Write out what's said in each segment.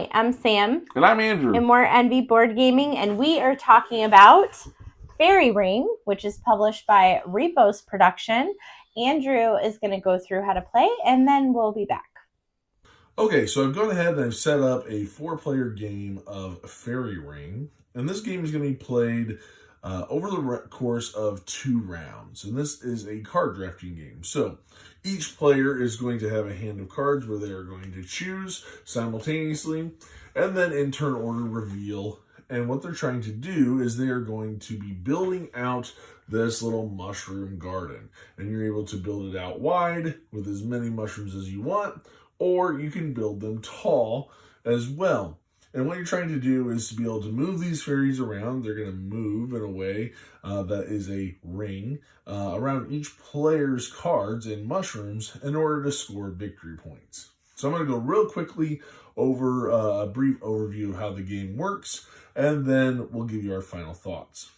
Hi, I'm Sam. And I'm Andrew. And we're Envy Board Gaming, and we are talking about Fairy Ring, which is published by Repos Production. Andrew is going to go through how to play, and then we'll be back. Okay, so I've gone ahead and I've set up a 4-player game of Fairy Ring. And this game is going to be played over the course of 2 rounds. And this is a card drafting game. So each player is going to have a hand of cards where they are going to choose simultaneously and then in turn order reveal. And what they're trying to do is they are going to be building out this little mushroom garden. And you're able to build it out wide with as many mushrooms as you want, or you can build them tall as well. And what you're trying to do is to be able to move these fairies around. They're going to move in a way that is a ring around each player's cards and mushrooms in order to score victory points. So I'm going to go real quickly over a brief overview of how the game works, and then we'll give you our final thoughts.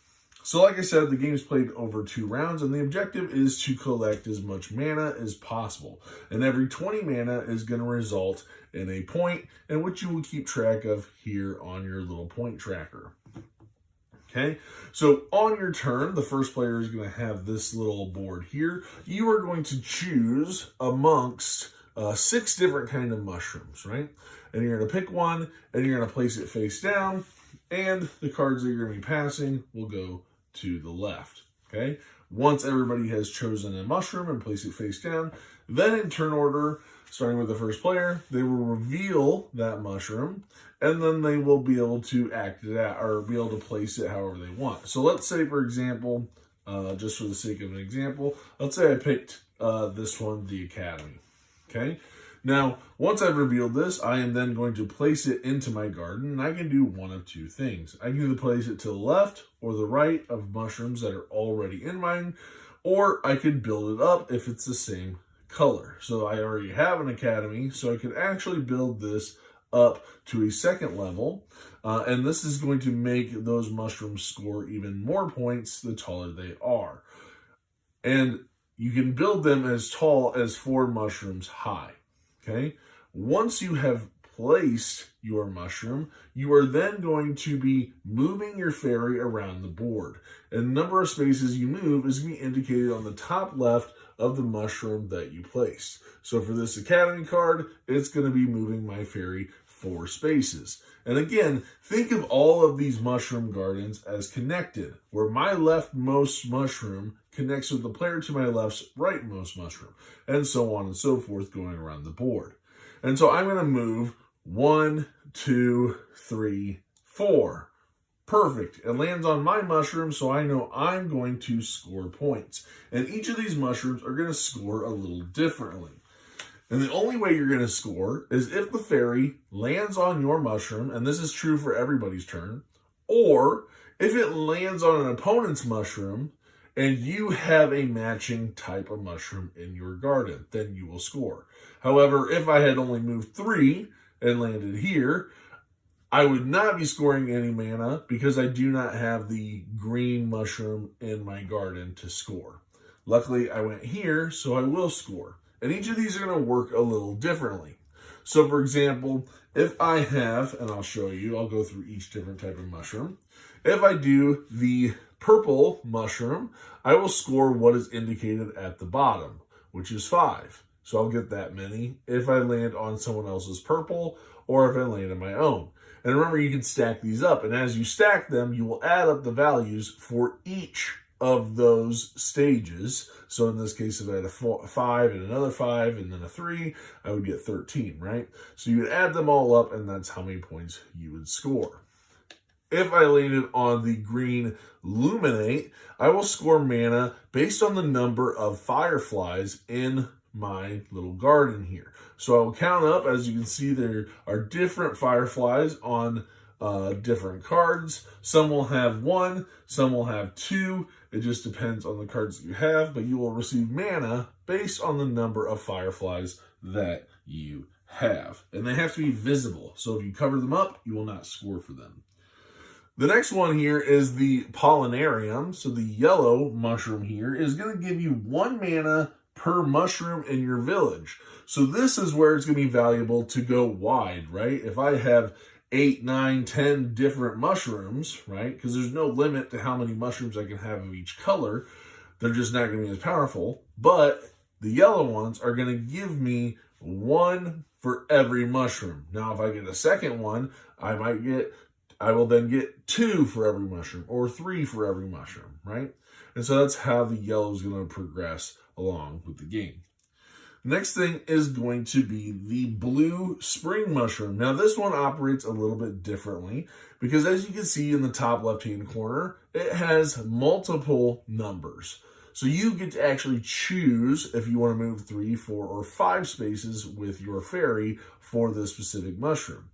So like I said, the game is played over 2 rounds, and the objective is to collect as much mana as possible. And every 20 mana is going to result in a point, and which you will keep track of here on your little point tracker. Okay, so on your turn, the first player is going to have this little board here. You are going to choose amongst 6 different kind of mushrooms, right? And you're going to pick one, and you're going to place it face down, and the cards that you're going to be passing will go to the left. Okay, once everybody has chosen a mushroom and placed it face down, then in turn order, starting with the first player, they will reveal that mushroom, and then they will be able to act it out or be able to place it however they want. So let's say, for example, just for the sake of an example, let's say I picked this one, the Academy. Okay, now once I've revealed this, I am then going to place it into my garden, and I can do one of 2 things. I can either place it to the left or the right of mushrooms that are already in mine, or I could build it up if it's the same color. So I already have an Academy, so I could actually build this up to a 2nd level, and this is going to make those mushrooms score even more points the taller they are. And you can build them as tall as 4 mushrooms high. Okay, once you have placed your mushroom, you are then going to be moving your fairy around the board. And the number of spaces you move is going to be indicated on the top left of the mushroom that you placed. So for this Academy card, it's going to be moving my fairy 4 spaces. And again, think of all of these mushroom gardens as connected, where my leftmost mushroom connects with the player to my left's rightmost mushroom, and so on and so forth going around the board. And so I'm going to move 1, 2, 3, 4. Perfect. It lands on my mushroom, so I know I'm going to score points. And each of these mushrooms are going to score a little differently. And the only way you're going to score is if the fairy lands on your mushroom, and this is true for everybody's turn, or if it lands on an opponent's mushroom and you have a matching type of mushroom in your garden, then you will score. However, if I had only moved 3 and landed here, I would not be scoring any mana because I do not have the green mushroom in my garden to score. Luckily, I went here, so I will score. And each of these are going to work a little differently. So for example, if I have, and I'll show you, I'll go through each different type of mushroom. If I do the purple mushroom, I will score what is indicated at the bottom, which is 5. So I'll get that many if I land on someone else's purple or if I land on my own. And remember, you can stack these up. And as you stack them, you will add up the values for each of those stages. So in this case, if I had a 5 and another 5 and then a 3, I would get 13, right? So you would add them all up, and that's how many points you would score. If I landed on the green Luminate, I will score mana based on the number of fireflies in my little garden here. So I will count up. As you can see, there are different fireflies on different cards. Some will have 1, some will have 2. It just depends on the cards that you have, but you will receive mana based on the number of fireflies that you have. And they have to be visible. So if you cover them up, you will not score for them. The next one here is the Pollinarium. So the yellow mushroom here is going to give you 1 mana per mushroom in your village. So this is where it's going to be valuable to go wide, right? If I have 8, 9, 10 different mushrooms, right? Because there's no limit to how many mushrooms I can have of each color. They're just not going to be as powerful. But the yellow ones are going to give me one for every mushroom. Now, if I get a second one, I will then get 2 for every mushroom or 3 for every mushroom, right? And so that's how the yellow is going to progress along with the game. Next thing is going to be the blue spring mushroom. Now this one operates a little bit differently because as you can see in the top left-hand corner, it has multiple numbers. So you get to actually choose if you want to move 3, 4, or 5 spaces with your fairy for this specific mushroom.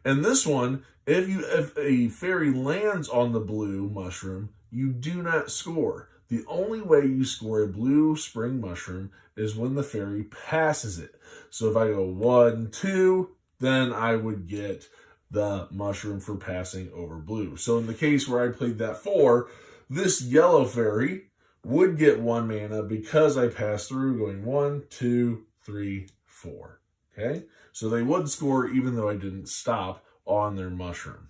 And this one, if a fairy lands on the blue mushroom, you do not score. The only way you score a blue spring mushroom is when the fairy passes it. So if I go 1, 2, then I would get the mushroom for passing over blue. So in the case where I played that 4, this yellow fairy would get 1 mana because I passed through going 1, 2, 3, 4. Okay? So they would score even though I didn't stop on their mushroom.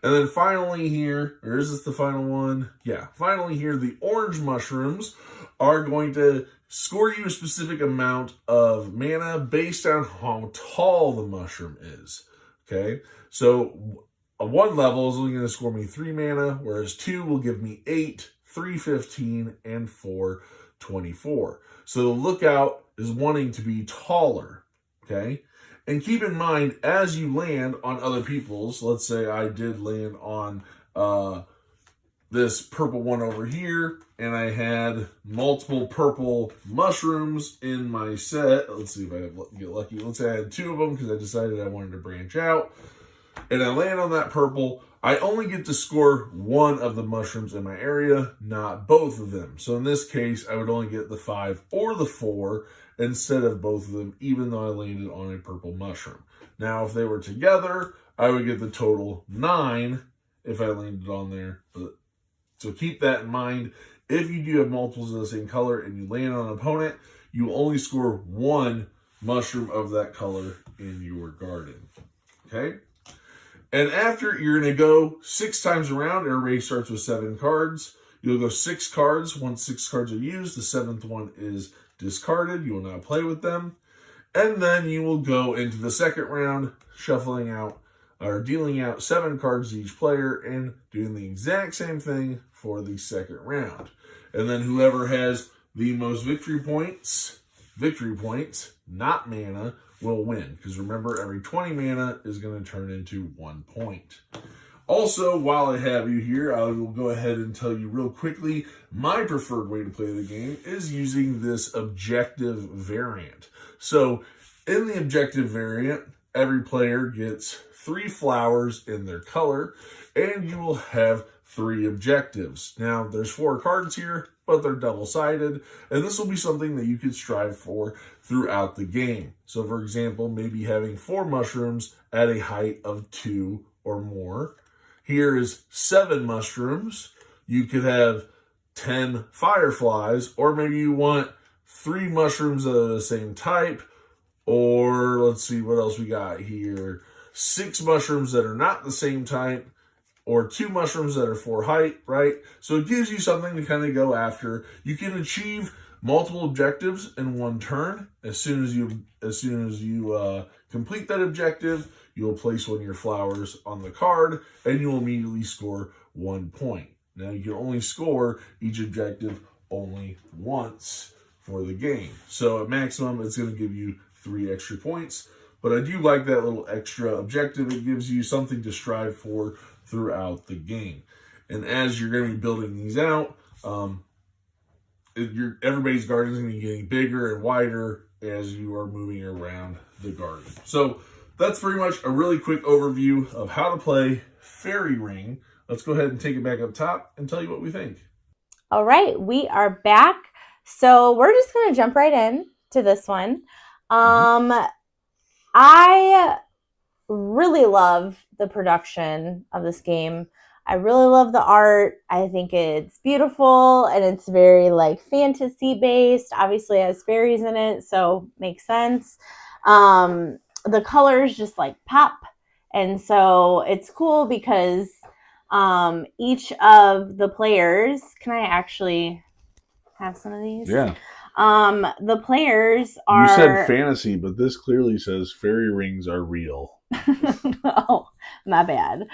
And then finally here, or is this the final one? Yeah, finally here, the orange mushrooms are going to score you a specific amount of mana based on how tall the mushroom is. Okay, so a 1 level is only going to score me 3 mana, whereas 2 will give me 8, 3, 15, and 4, 24. So the lookout is wanting to be taller. Okay. And keep in mind, as you land on other people's, let's say I did land on this purple one over here, and I had multiple purple mushrooms in my set. Let's see if I get lucky. Let's say I had 2 of them because I decided I wanted to branch out. And I land on that purple. I only get to score 1 of the mushrooms in my area, not both of them. So in this case, I would only get the 5 or the 4 instead of both of them, even though I landed on a purple mushroom. Now, if they were together, I would get the total 9 if I landed on there. So keep that in mind. If you do have multiples of the same color and you land on an opponent, you will only score 1 mushroom of that color in your garden. Okay? And after, you're going to go 6 times around. Everybody starts with 7 cards. You'll go 6 cards. Once 6 cards are used, the 7th one is discarded. You will not play with them. And then you will go into the second round, shuffling out or dealing out 7 cards to each player and doing the exact same thing for the second round. And then whoever has the most victory points, not mana, will win. Because remember, every 20 mana is going to turn into 1 point. Also, while I have you here, I will go ahead and tell you real quickly, my preferred way to play the game is using this objective variant. So, in the objective variant, every player gets 3 flowers in their color, and you will have 3 objectives. Now, there's 4 cards here, but they're double-sided, and this will be something that you could strive for throughout the game. So, for example, maybe having 4 mushrooms at a height of 2 or more. Here is 7 mushrooms. You could have 10 fireflies, or maybe you want 3 mushrooms that are the same type, or let's see what else we got here. 6 mushrooms that are not the same type, or 2 mushrooms that are 4 height, right? So it gives you something to kind of go after. You can achieve multiple objectives in 1 turn. As soon as you complete that objective, you will place 1 of your flowers on the card, and you will immediately score 1 point. Now, you can only score each objective only once for the game. So at maximum, it's going to give you 3 extra points. But I do like that little extra objective. It gives you something to strive for throughout the game. And as you're going to be building these out, everybody's garden is going to be getting bigger and wider as you are moving around the garden. So that's pretty much a really quick overview of how to play Fairy Ring. Let's go ahead and take it back up top and tell you what we think. All right, we are back. So we're just going to jump right in to this one. I really love the production of this game. I really love the art. I think it's beautiful and it's very like fantasy based. Obviously, it has fairies in it, so makes sense. The colors just like pop, and so it's cool because each of the players. Can I actually have some of these? Yeah. The players are. You said fantasy, but this clearly says fairy rings are real. Oh, my bad.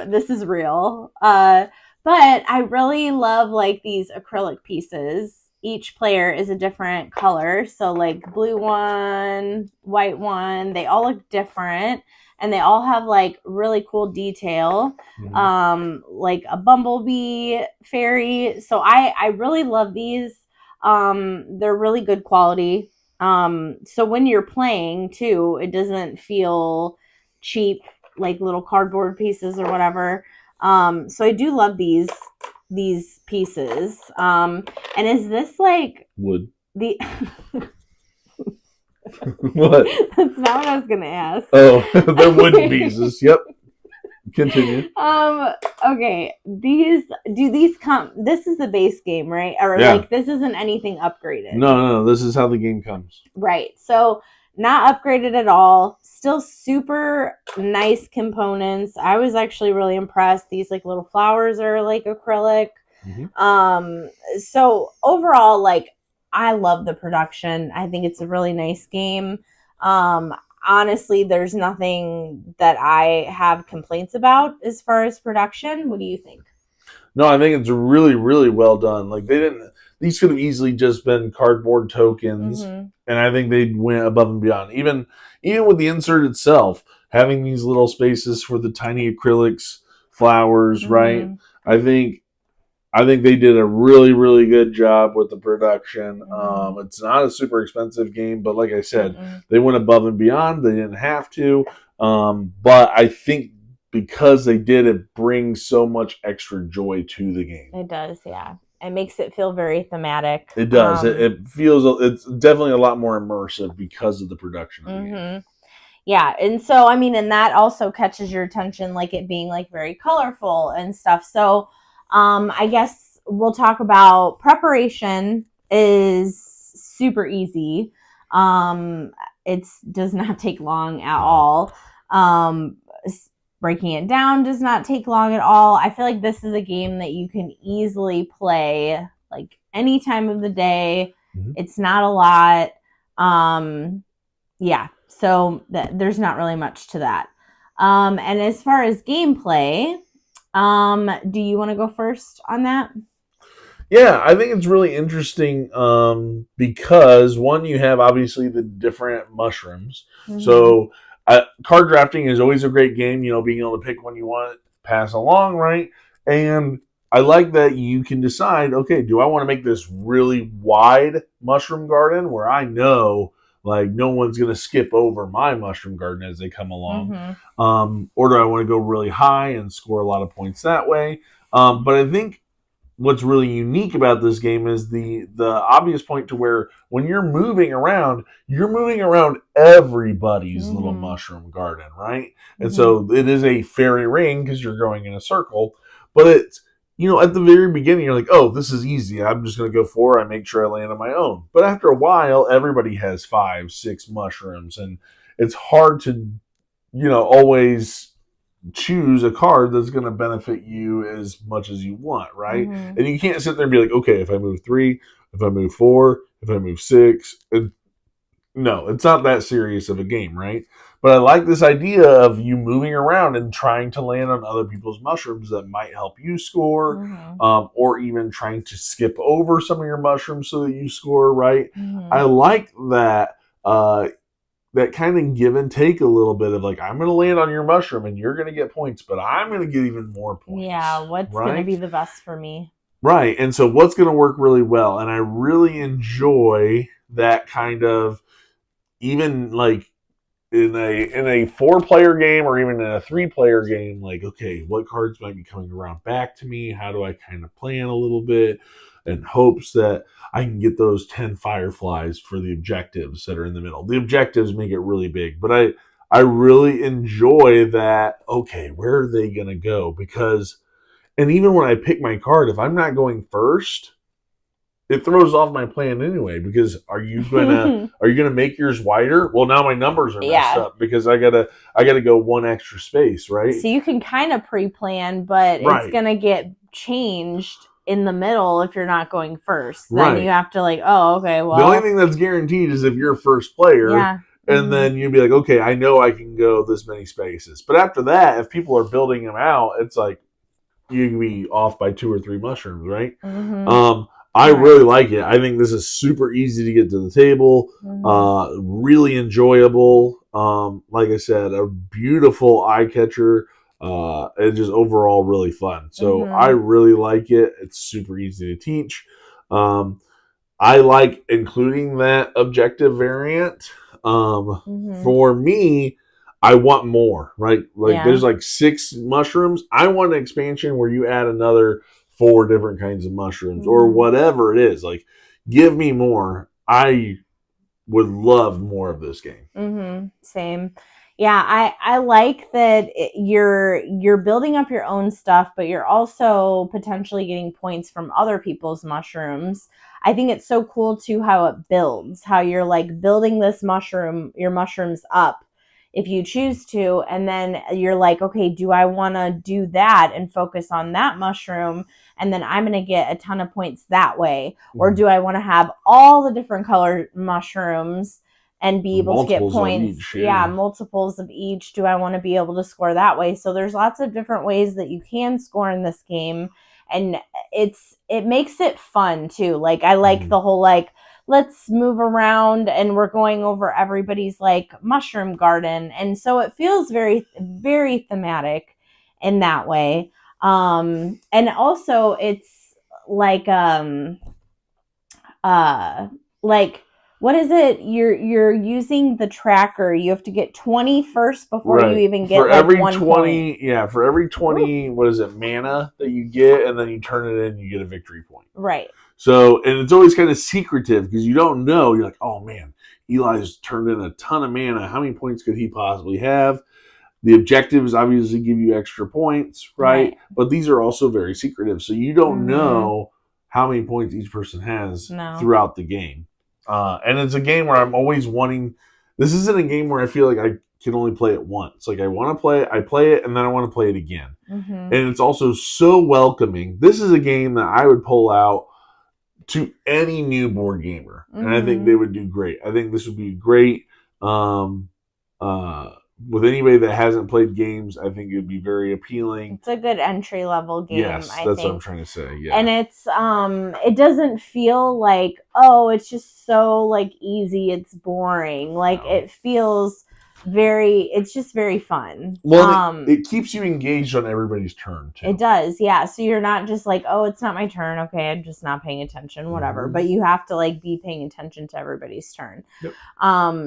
This is real. But I really love like these acrylic pieces. Each player is a different color. So like blue one, white one, they all look different and they all have like really cool detail. Like a bumblebee fairy. So I really love these. They're really good quality. So when you're playing too, it doesn't feel cheap, like little cardboard pieces or whatever. So I do love these pieces. And is this like wood? The What? That's not what I was gonna ask. Oh, they're wooden pieces. Yep. Continue. Okay. These come? This is the base game, right? Or Yeah. like this isn't anything upgraded. No. This is how the game comes. Right. So not upgraded at all. Still super nice components. I was actually really impressed. These like little flowers are like acrylic. So overall, like I love the production. I think it's a really nice game. Honestly, there's nothing that I have complaints about as far as production. What do you think? No, I think it's really, really well done. Like these could have easily just been cardboard tokens, and I think they went above and beyond. Even with the insert itself, having these little spaces for the tiny acrylics, flowers, right? I think they did a really, really good job with the production. It's not a super expensive game, but like I said, they went above and beyond. They didn't have to, but I think because they did, it brings so much extra joy to the game. It does, yeah. It makes it feel very thematic. It does. It feels, it's definitely a lot more immersive because of the production of the game. Yeah, and so I mean, and that also catches your attention, like it being like very colorful and stuff. So I guess we'll talk about preparation is super easy. It does not take long at all. Breaking it down does not take long at all. I feel like this is a game that you can easily play like any time of the day. It's not a lot. Yeah, so there's not really much to that. And as far as gameplay, do you want to go first on that? Yeah, I think it's really interesting because one, you have obviously the different mushrooms. So card drafting is always a great game, being able to pick one you want to pass along, right? And I like that you can decide, okay, do I want to make this really wide mushroom garden where I know like no one's going to skip over my mushroom garden as they come along? Or do I want to go really high and score a lot of points that way? But I think what's really unique about this game is the obvious point to where when you're moving around everybody's little mushroom garden, right? And so it is a fairy ring because you're going in a circle, but it's, at the very beginning, you're like, oh, this is easy. I'm just going to go for it. I make sure I land on my own. But after a while, everybody has 5, 6 mushrooms, and it's hard to, always choose a card that's going to benefit you as much as you want, right? And you can't sit there and be like, okay, if I move 3, if I move 4, if I move 6, no, it's not that serious of a game, right? But I like this idea of you moving around and trying to land on other people's mushrooms that might help you score, or even trying to skip over some of your mushrooms so that you score, right? I like that that kind of give and take a little bit of like, I'm going to land on your mushroom and you're going to get points, but I'm going to get even more points. Yeah, what's going to be the best for me? Right. And so what's going to work really well? And I really enjoy that kind of, even like in a 4-player game or even in a 3-player game, like, okay, what cards might be coming around back to me? How do I kind of plan a little bit in hopes that I can get those 10 fireflies for the objectives that are in the middle? The objectives make it really big, but I really enjoy that. Okay, where are they going to go? Because, and even when I pick my card, if I'm not going first, it throws off my plan anyway. Because are you gonna make yours wider? Well, now my numbers are messed up because I gotta go one extra space, right? So you can kind of pre-plan, but it's gonna get changed in the middle if you're not going first. Then you have to oh, okay, well. The only thing that's guaranteed is if you're first player. Yeah. And then you'd be like, okay, I know I can go this many spaces. But after that, if people are building them out, it's like you can be off by 2 or 3 mushrooms, right? I really like it. I think this is super easy to get to the table. Really enjoyable. Like I said, a beautiful eye catcher. And just overall really fun. So I really like it. It's super easy to teach. I like including that objective variant. For me, I want more, right? There's 6 mushrooms. I want an expansion where you add another 4 different kinds of mushrooms or whatever it is. Give me more. I would love more of this game. Same. Yeah, I like that you're building up your own stuff, but you're also potentially getting points from other people's mushrooms. I think it's so cool too how it builds, how you're building your mushrooms up if you choose to, and then you're okay, do I want to do that and focus on that mushroom, and then I'm going to get a ton of points that way, or do I want to have all the different colored mushrooms and be able to get points? Multiples of each. Do I want to be able to score that way? So there's lots of different ways that you can score in this game, and it makes it fun too. I like the whole let's move around and we're going over everybody's mushroom garden, and so it feels very, very thematic in that way. And also it's what is it? You're using the tracker. You have to get 20 first before you even get for every 1 20 point. Yeah, for every 20 what is it, mana that you get, and then you turn it in, you get a victory point. Right. So, and it's always kind of secretive because you don't know. You're like, oh man, Eli's turned in a ton of mana. How many points could he possibly have? The objectives obviously give you extra points, right? But these are also very secretive. So you don't know how many points each person has throughout the game. And it's a game where I'm always wanting. This isn't a game where I feel like I can only play it once. I want to play it, I play it, and then I want to play it again. And it's also so welcoming. This is a game that I would pull out to any new board gamer, and I think they would do great. I think this would be great with anybody that hasn't played games. I think it would be very appealing. It's a good entry level game. Yes, that's what I'm trying to say. Yeah, and it's it doesn't feel it's just so easy. It's boring. It feels it's just very fun. Well, it keeps you engaged on everybody's turn too. It does, yeah. So you're not just oh, it's not my turn. Okay, I'm just not paying attention. Whatever. But you have to be paying attention to everybody's turn. Yep.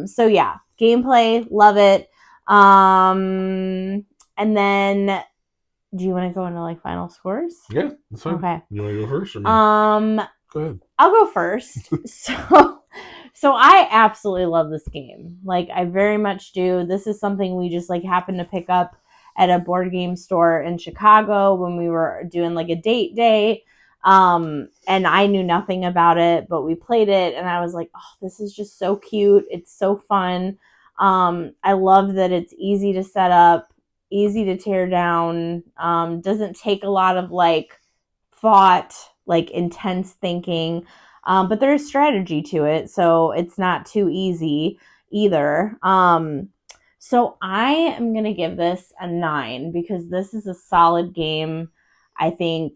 So yeah, gameplay, love it. And then, do you want to go into final scores? Yeah, that's fine. Okay. You want to go first or me? Go ahead. I'll go first. So I absolutely love this game. I very much do. This is something we just happened to pick up at a board game store in Chicago when we were doing a date day. And I knew nothing about it, but we played it and I was oh, this is just so cute. It's so fun. I love that it's easy to set up, easy to tear down, doesn't take a lot of thought, intense thinking, but there's strategy to it, so it's not too easy either. So I am going to give this a 9 because this is a solid game. I think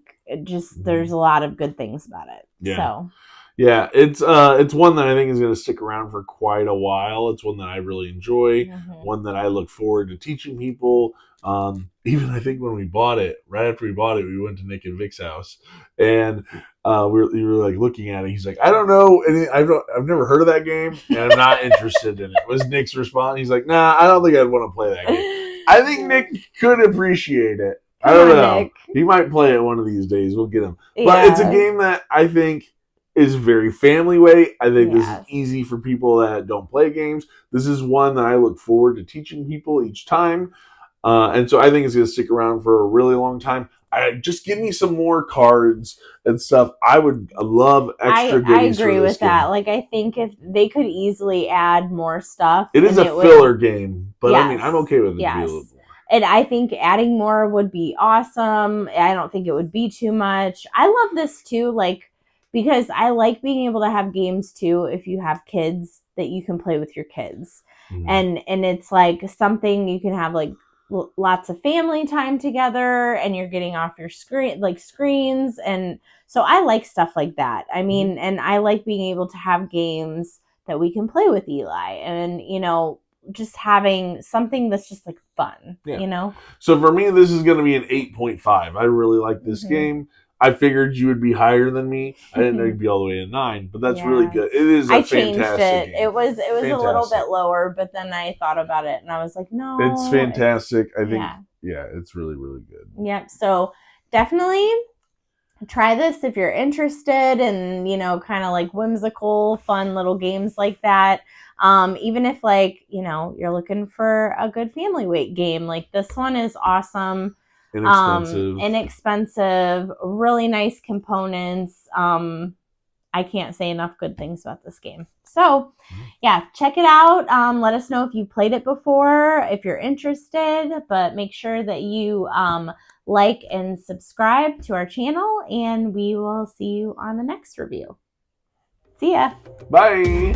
there's a lot of good things about it. Yeah. So. Yeah, it's one that I think is going to stick around for quite a while. It's one that I really enjoy, one that I look forward to teaching people. Even I think when we bought it, right after we bought it, we went to Nick and Vic's house, and we were looking at it. He's like, I don't know, I've never heard of that game, and I'm not interested in it. Was Nick's response? He's like, nah, I don't think I'd want to play that game. I think Nick could appreciate it. I don't know. Nick. He might play it one of these days. We'll get him. But it's a game that I think is very family weight. I think this is Yes. easy for people that don't play games. This is one that I look forward to teaching people each time. And so I think it's going to stick around for a really long time. Just give me some more cards and stuff. I love extra I goodies agree for this with that. game. Like, I think if they could easily add more stuff. It is and a filler game, but I mean, I'm okay with it to be a little more. And I think adding more would be awesome. I don't think it would be too much. I love this too, like, because I like being able to have games too if you have kids that you can play with your kids. And it's like something you can have like lots of family time together, and you're getting off your screens, and so I like stuff like that. I mean, and I like being able to have games that we can play with Eli, and just having something that's just like fun, So for me, this is going to be an 8.5. I really like this game. I figured you would be higher than me. I didn't know you'd be all the way to 9, but that's really good. It is a fantastic game. It was a little bit lower, but then I thought about it and I was like, no. It's fantastic. I think, it's really, really good. Yep. So definitely try this if you're interested in, kind of like whimsical, fun little games like that. Even if you're looking for a good family weight game, like this one is awesome. Inexpensive, really nice components. I can't say enough good things about this game. So yeah, check it out. Let us know if you played it before, if you're interested, but make sure that you like and subscribe to our channel, and we will see you on the next review. See ya. Bye.